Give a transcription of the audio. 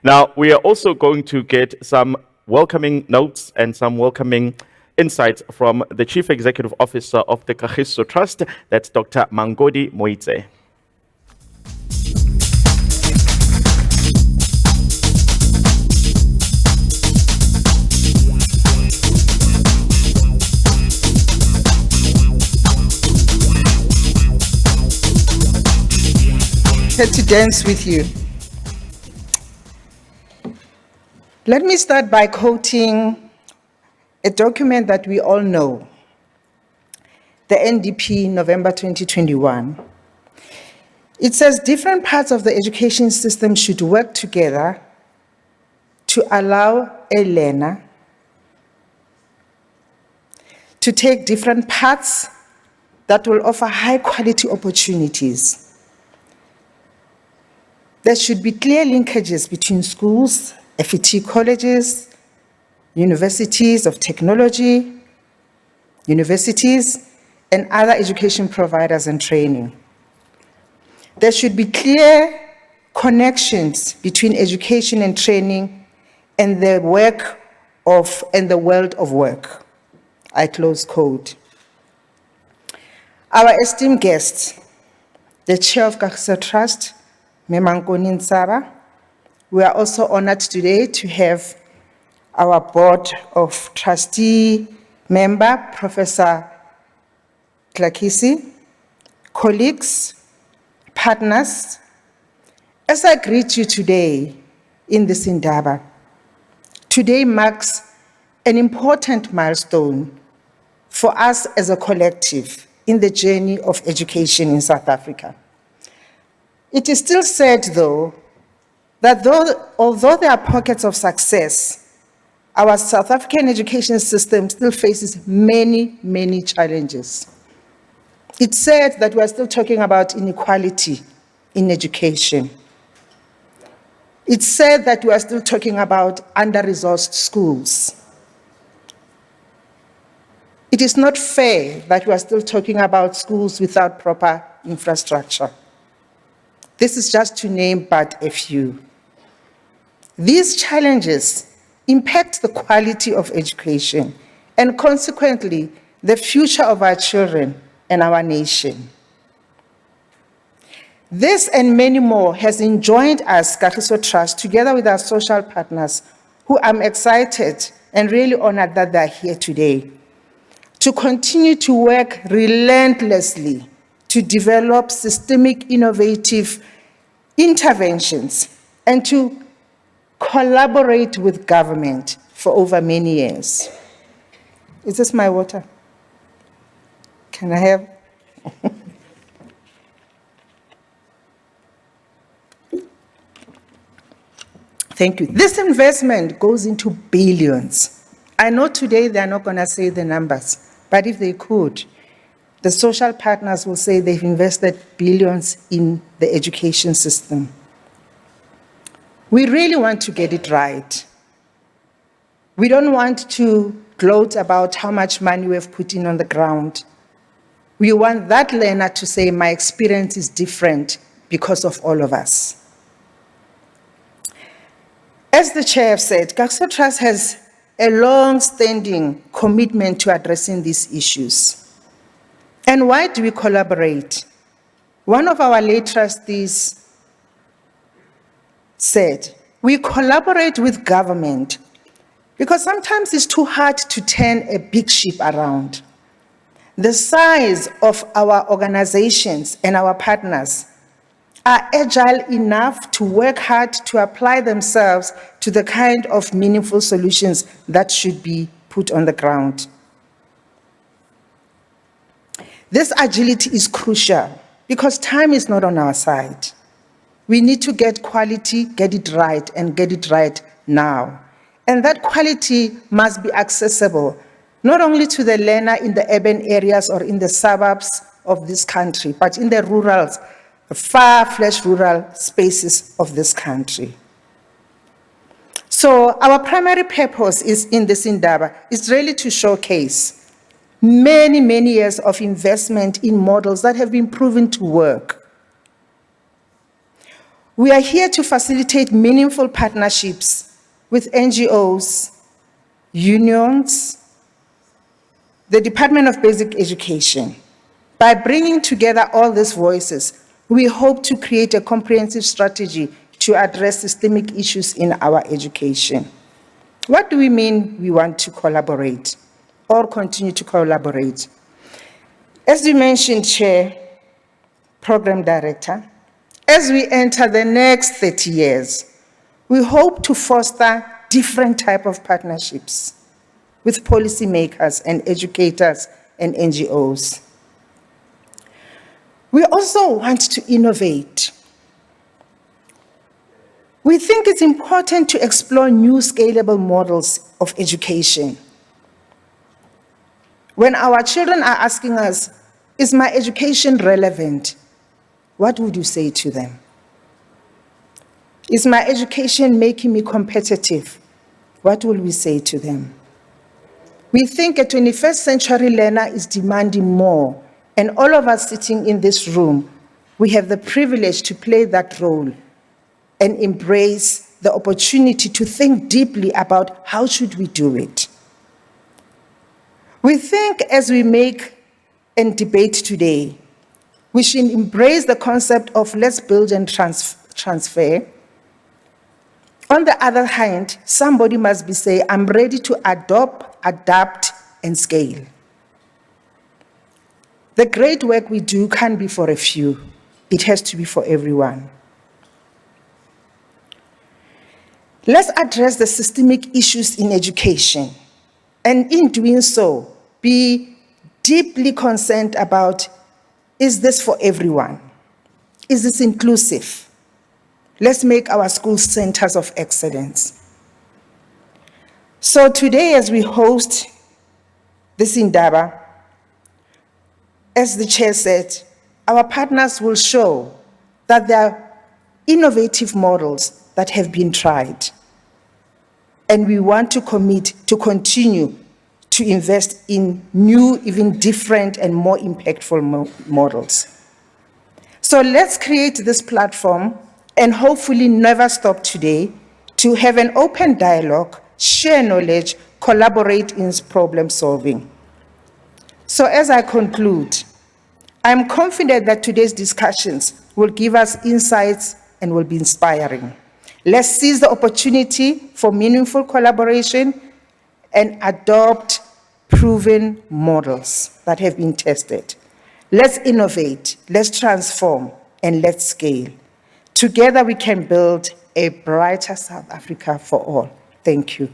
Now, we are also going to get some welcoming notes and some welcoming insights from the Chief Executive Officer of the Kagiso Trust, that's Dr. Mankodi Moitse. Had to dance with you. Let me start by quoting a document that we all know, the NDP, November 2021. It says different parts of the education system should work together to allow a learner to take different paths that will offer high quality opportunities. There should be clear linkages between schools, FET colleges, universities of technology, universities, and other education providers and training. There should be clear connections between education and training and the world of work. I close quote. Our esteemed guests, the Chair of Kagiso Trust, Mankodi, we are also honored today to have our Board of Trustee member, Professor Kagiso, colleagues, partners. As I greet you today in this Indaba, today marks an important milestone for us as a collective in the journey of education in South Africa. It is still said, though, that although there are pockets of success, our South African education system still faces many, many challenges. It's said that we are still talking about inequality in education. It's said that we are still talking about under-resourced schools. It is not fair that we are still talking about schools without proper infrastructure. This is just to name but a few. These challenges impact the quality of education and consequently the future of our children and our nation. This and many more has enjoined us, Kagiso Trust, together with our social partners, who I'm excited and really honored that they're here today, to continue to work relentlessly to develop systemic, innovative interventions and to collaborate with government for over many years. Is this my water? Can I have? Thank you. This investment goes into billions. I know today they're not going to say the numbers, but if they could, the social partners will say they've invested billions in the education system. We really want to get it right. We don't want to gloat about how much money we've put in on the ground. We want that learner to say, my experience is different because of all of us. As the chair said, Kagiso Trust has a long-standing commitment to addressing these issues. And why do we collaborate? One of our late trustees said, we collaborate with government because sometimes it's too hard to turn a big ship around. The size of our organizations and our partners are agile enough to work hard to apply themselves to the kind of meaningful solutions that should be put on the ground. This agility is crucial because time is not on our side. We need to get quality, get it right, and get it right now. And that quality must be accessible, not only to the learner in the urban areas or in the suburbs of this country, but in the rural, far-fetched rural spaces of this country. So our primary purpose is in this Indaba is really to showcase many, many years of investment in models that have been proven to work. We are here to facilitate meaningful partnerships with NGOs, unions, the Department of Basic Education. By bringing together all these voices, we hope to create a comprehensive strategy to address systemic issues in our education. What do we mean we want to collaborate or continue to collaborate? As you mentioned, Chair, Program Director, as we enter the next 30 years, we hope to foster different types of partnerships with policymakers and educators and NGOs. We also want to innovate. We think it's important to explore new scalable models of education. When our children are asking us, is my education relevant? What would you say to them? Is my education making me competitive? What will we say to them? We think a 21st century learner is demanding more, and all of us sitting in this room, we have the privilege to play that role and embrace the opportunity to think deeply about how should we do it. We think as we make and debate today, we should embrace the concept of let's build and transfer. On the other hand, somebody must be saying, I'm ready to adopt, adapt, and scale. The great work we do can't be for a few. It has to be for everyone. Let's address the systemic issues in education, and in doing so, be deeply concerned about, is this for everyone? Is this inclusive? Let's make our schools centers of excellence. So today, as we host this Indaba, as the chair said, our partners will show that there are innovative models that have been tried. And we want to commit to continue to invest in new, even different and more impactful models. So let's create this platform and hopefully never stop today to have an open dialogue, share knowledge, collaborate in problem solving. So as I conclude, I'm confident that today's discussions will give us insights and will be inspiring. Let's seize the opportunity for meaningful collaboration and adopt proven models that have been tested. Let's innovate, let's transform, and let's scale. Together we can build a brighter South Africa for all. Thank you.